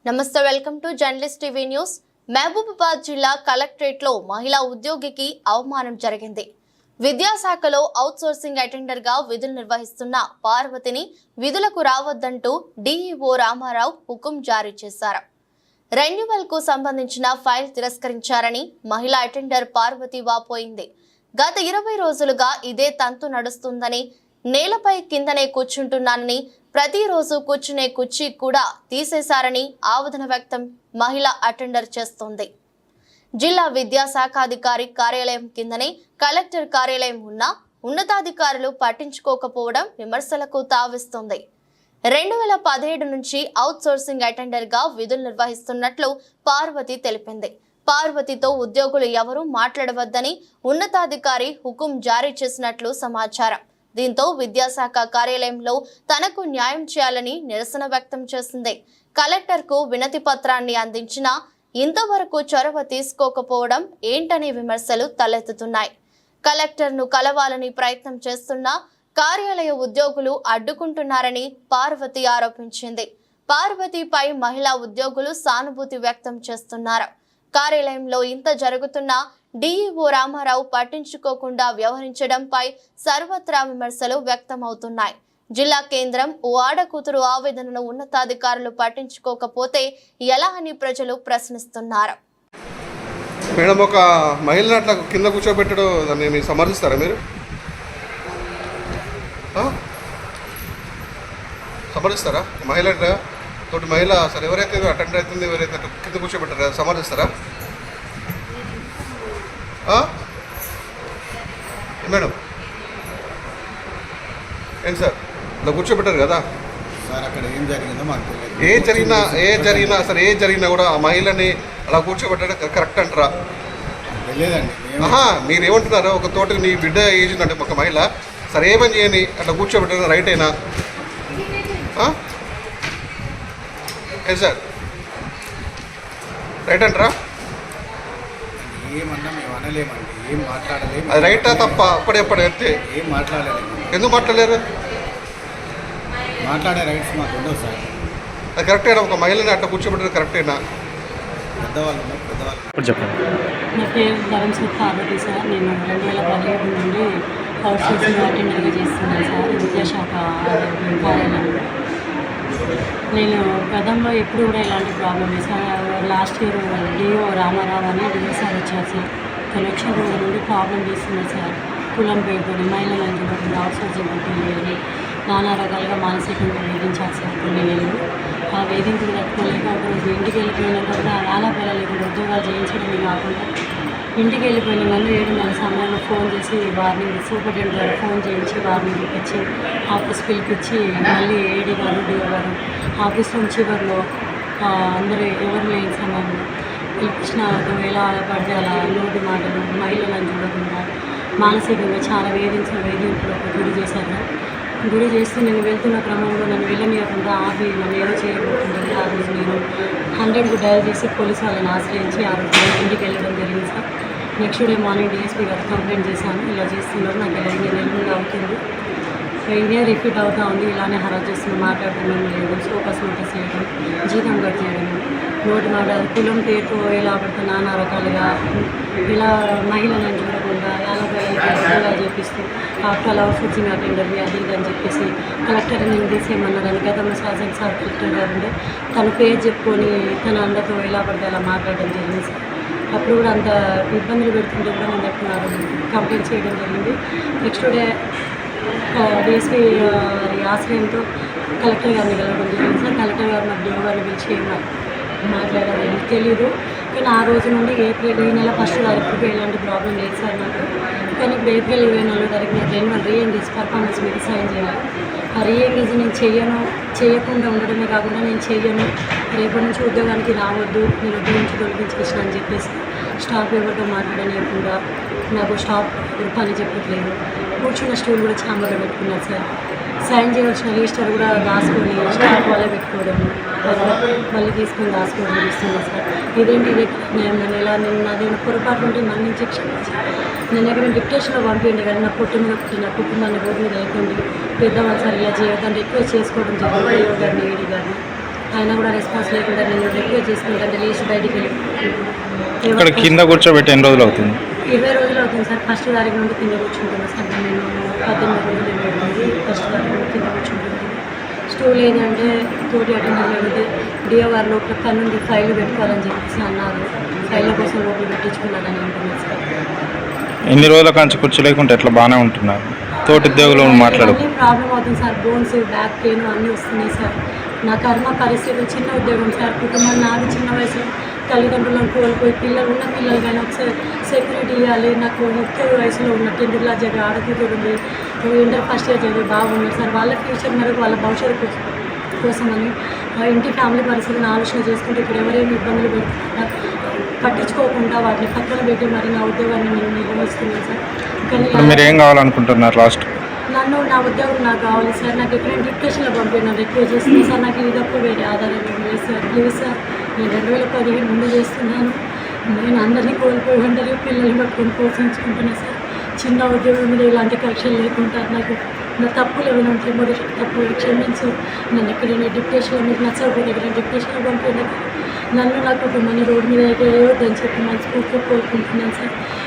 నమస్తే, welcome to journalist TV news. Mahabubabad జిల్లా collectorate లో మహిళా ఉద్యోగికి అవమానం జరిగింది. విద్యాశాఖలో అవుట్సోర్సింగ్ అటెండర్ గా విధులు నిర్వహిస్తున్న పార్వతిని విధులకు రావద్దంటూ డిఈఓ రామారావు హుకుం జారీ చేశారు. రెన్యువల్ కు సంబంధించిన ఫైల్ తిరస్కరించారని మహిళా అటెండర్ పార్వతి వాపోయింది. గత 20 రోజులుగా ఇదే తంతు నడుస్తుందని, నేలపై కిందనే కూర్చుంటున్నానని, ప్రతిరోజు కూర్చునే కుర్చీ కూడా తీసేశారని ఆవేదన వ్యక్తం మహిళా అటెండర్ చేస్తోంది. జిల్లా విద్యాశాఖాధికారి కార్యాలయం కిందనే కలెక్టర్ కార్యాలయం ఉన్నా ఉన్నతాధికారులు పట్టించుకోకపోవడం విమర్శలకు తావిస్తోంది. 2017 నుంచి అవుట్సోర్సింగ్ అటెండర్ గా విధులు నిర్వహిస్తున్నట్లు పార్వతి తెలిపింది. పార్వతితో ఉద్యోగులు ఎవరూ మాట్లాడవద్దని ఉన్నతాధికారి హుకుం జారీ చేసినట్లు సమాచారం. దీంతో విద్యాశాఖ కార్యాలయంలో తనకు న్యాయం చేయాలని నిరసన వ్యక్తం చేసింది. కలెక్టర్ కు వినతి పత్రాన్ని అందించినా ఇంతవరకు చొరవ తీసుకోకపోవడం ఏంటనే విమర్శలు తలెత్తుతున్నాయి. కలెక్టర్ ను కలవాలని ప్రయత్నం చేస్తున్నా కార్యాలయ ఉద్యోగులు అడ్డుకుంటున్నారని పార్వతి ఆరోపించింది. పార్వతిపై మహిళా ఉద్యోగులు సానుభూతి వ్యక్తం చేస్తున్నారు. కార్యాలయంలో ఇంత జరుగుతున్నా డిఈఓ రామారావు పట్టించుకోకుండా వ్యవహరించడంపై సర్వత్రా విమర్శలు వ్యక్తమవుతున్నాయి. జిల్లా కేంద్రం ఓ ఆడకూతురు ఆవేదనను ఉన్నతాధికారులు పట్టించుకోకపోతే ఎలా అని ప్రజలు ప్రశ్నిస్తున్నారు. మేడం, ఒక మహిళను అట్లా కింద కూర్చోబెట్టడం దాన్ని సమర్థిస్తారా మీరు? సమర్థిస్తారా? మహిళ తోటి మహిళ అసలు ఎవరైతే అటెండర్ అవుతుంది, ఎవరైతే కింద కూర్చోబెట్టారా సమర్థిస్తారా మేడం? ఏంటి సార్, ఇలా కూర్చోబెట్టారు కదా సార్, అక్కడ ఏం జరిగిందో మాకు తెలియదు. ఏ జరిగినా కూడా ఆ మహిళని అలా కూర్చోబెట్టడం కరెక్ట్ అంటారా? తెలియదండి. మీరేమంటున్నారు? ఒక తోటకి నీ బిడ్డ ఏజ్ అంటే ఒక మహిళ సరే ఏమని చేయని అట్లా కూర్చోబెట్టడం రైట్ అయినా? ఏంటి సార్, రైట్ అంటారా? ఏమన్నా మేము అనలేమండి, ఏం మాట్లాడలేము. అది రైటా తప్ప? అప్పుడెప్పుడు అయితే ఏం మాట్లాడలేము. ఎందుకు మాట్లాడలేరు? మాట్లాడే రైట్స్ మాకు ఉండవు సార్. అది కరెక్టేనా? ఒక మహిళని అట్లా కూర్చోబెట్టడం కరెక్టేనా? పెద్దవాళ్ళు చెప్పండి. నా పేరు ధరంశెట్టి పార్వతి సార్. నేను 2017 నుండి అవుట్సోర్సింగ్ అటెండర్గా చేస్తున్నాను సార్, విద్యాశాఖ కార్యాలయంలో. నేను గతంలో ఎప్పుడు కూడా ఇలాంటి ప్రాబ్లమ్ లేదు sir. Last year DO Ramarao అని డిఓ సార్ వచ్చారు సార్. ఎలక్షన్ రోజు నుండి ప్రాబ్లం చేస్తున్నారు సార్. కులం పేరుకొని మహిళలను చూడకుండా అవుట్సోర్సింగ్ పెట్టేది, నానా రకాలుగా మానసికంగా వేధించారు సార్ కొన్ని నెలలు. ఆ వేధింపులు తట్టుకోలేక ఒకరోజు ఇంటికి వెళ్ళిపోయినాక కూడా ఆలాపేలా లేకుండా ఉద్యోగాలు చేయించడమే కాకుండా ఇంటికి వెళ్ళిపోయిన వాళ్ళు 7:30 సమయంలో ఫోన్ చేసి వారిని సూపరింటెండెంట్ గారు ఫోన్ చేయించి వారిని పిలిపించి ఆఫీస్ పిలిపించి మళ్ళీ ఏడీ గారు డిఓ గారు ఆఫీస్ నుంచి చివరిలో అందరూ ఎవరు లేని సమయంలో పిలిపించిన ఎలా పడితే అలా నోటి మాటలు మహిళలను చూడకుండా మానసికంగా చాలా వేధింపులకు గురి చేస్తూ నేను వెళ్తున్న క్రమంలో నన్ను వెళ్ళనియకుండా ఆపి నన్ను ఏదో చేయబోతుందని ఆ రోజు నేను 100కు డయల్ చేసి పోలీసు వాళ్ళని ఆశ్రయించి ఆ రోజు ఇంటికి వెళ్ళడం జరిగింది sir. Next day morning DSP గారు కంప్లైంట్ చేశాను, ఇలా చేస్తున్నారు, నాకు ఇలా 8 నెలలు అవుతుంది, ఇదే రిపీట్ అవుతూ ఉంది, ఇలానే హరాజ్ చేస్తున్నాం, మాట్లాడడం లేదు, ఫోకస్ నోటీస్ చేయడం, జీతం కట్ చేయడం, నోటి మాట కులం పేరుతో ఎలా పడితే నానా రకాలుగా ఇలా మహిళలను చూడకుండా ఎలా చేపిస్తూ ఆఫ్టర్ అవుట్సోర్సింగ్ అటెండర్ని అది ఇది అని చెప్పేసి కలెక్టర్ నేను తీసేయమన్నారని గతంలో సార్ కలెక్టర్ గారు ఉండే తన పేరు చెప్పుకొని తన అందరితో ఎలా పడితే అలా మాట్లాడడం జరిగింది సార్. అప్పుడు కూడా అంత ఇబ్బందులు పెడుతుంటే కూడా నేను కంప్లైంట్ చేయడం జరిగింది. నెక్స్ట్ డే డిఎస్పీ ఆశ్రయంతో కలెక్టర్ గారిని కలవడం జరిగింది సార్. కలెక్టర్ గారు నాకు డిఓ గారిని పిలిచి మాట్లాడాలని తెలీదు, కానీ ఆ రోజు నుండి ఏప్రిల్ ఈ నెల 1వ తారీఖు ఎలాంటి ప్రాబ్లం లేదు సార్ నాకు. కానీ ఇప్పుడు ఏప్రిల్ 24వ తారీఖున రెన్యువల్ రీఎంగేజ్ పర్ఫార్మెన్స్ మీద సైన్ చేయాలి. ఆ రీఎంగేజ్ నేను చేయకుండా ఉండడమే కాకుండా నేను చెయ్యను, రేపటి నుంచి ఉద్యోగానికి రావద్దు, నేను ఉద్యోగం నుంచి తొలగించేసిన అని చెప్పేసి స్టాఫ్ ఎవరితో మాట్లాడలేకుండా నాకు స్టాఫ్ పని చెప్పట్లేదు. కూర్చున్న స్టూల్ కూడా చాంబర్లో పెట్టుకున్నారు సార్. సైన్ చేయవలసిన రిజిస్టర్ కూడా దాచుకొని స్టాఫ్ వాళ్ళే పెట్టుకోవడం, మళ్ళీ తీసుకొని దాచుకోవడం ఇస్తున్నారు సార్. ఇదేంటి నేను ఇలా నాదేమైనా పొరపాటు ఉంటే మన్నించి క్షమించి నేను ఎక్కడ డిక్టేషన్లో పంపించండి, కానీ నా పుట్టిన కుటుంబాన్ని రోడ్డు మీద అయిపోయింది, పెద్దవాళ్ళు సార్ ఇలా చేయొద్దంటే ఎక్కువ చేసుకోవడం జరిగింది. డిఓ గారిని ఏడీ గారిని ఆయన కూడా రెస్పాన్స్ లేకుండా నేను రిక్వెస్ట్ చేసుకుంటే లేచి బయటికి వెళ్ళి ఇక్కడ కింద కూర్చోబెట్టి ఎన్ని రోజులు అవుతుంది? 20 రోజులు అవుతుంది సార్. ఫస్ట్ తారీఖు నుండి కింద కూర్చుంటున్నాను సార్. నేను 18 రోజులు అవుతుంది ఫస్ట్ తారీఖు నుండి కింద కూర్చుంటున్నాను. స్టూల్ ఏంటంటే తోటి అటెండర్ అడిగితే డిఓ గారు లోపల కన్నుండి ఫైల్ పెట్టుకోవాలని చెప్పేసి అన్నారు. ఫైళ్ళ కోసం లోపల పెట్టించుకున్నారని అంటున్నారు సార్. ఎన్ని రోజుల కాంచి కూర్చో లేకుంటే ఎట్లా బాగానే ఉంటున్నారు? తోటి ఉద్యోగులు మాట్లాడు అన్నీ ప్రాబ్లం అవుతుంది సార్. బోన్స్, బ్యాక్ పెయిన్ అన్నీ వస్తున్నాయి సార్. నా కర్మ పరిస్థితి చిన్న ఉద్యోగం సార్. కుటుంబం నాది చిన్న వయసులో తల్లిదండ్రులను కోల్పోయి పిల్లలు ఉన్న పిల్లలు కానీ ఒకసారి సెక్యూరిటీ ఇవ్వాలి. నాకు ముఖ్య వయసులో ఉన్న 10th క్లాస్ చదివి ఆడకూతురు ఉంది, ఇంటర్ ఫస్ట్ ఇయర్ చదివి బాగున్నారు సార్. వాళ్ళ ఫ్యూచర్ మేరకు వాళ్ళ భవిష్యత్తు కోసమని ఇంటి ఫ్యామిలీ పరిస్థితిని ఆలోచన చేసుకుంటే ఇప్పుడు ఎవరేమి ఇబ్బందులు పట్టించుకోకుండా వాటిని పక్కన పెట్టి మరి నా ఉద్యోగాన్ని నేను నిర్వహిస్తున్నాను సార్. ఇప్పుడు కానీ మీరు ఏం కావాలనుకుంటున్నారు లాస్ట్? నన్ను నా ఉద్యోగం నాకు కావాలి సార్. నాకు ఎక్కడైనా డిప్రెషన్లో పంపిన రిక్వెస్ట్ చేస్తుంది సార్. నాకు ఇది తప్ప వేరే ఆధారం లేదు సార్. ప్లీజ్ సార్, నేను 2015 ముందు చేస్తున్నాను. నేను అందరినీ కోల్పోయి ఒంటరి పిల్లల్ని పట్టుకొని పోషించుకుంటున్నాను సార్. చిన్న ఉద్యోగం మీద ఇలాంటి కక్షలు లేకుండా నాకు నా తప్పులు ఏమైనా ఉంటే మొదటి తప్పు క్షమించు. నన్ను ఎక్కడైనా డిప్రెషన్లో మీకు నచ్చకపోతే ఎక్కడైనా డిప్రెషన్లో పంపిన నన్ను నా కుటుంబాన్ని రోడ్డు మీద వేయొద్దని చెప్పి మనస్ఫూర్తిగా కోరుకుంటున్నాను సార్.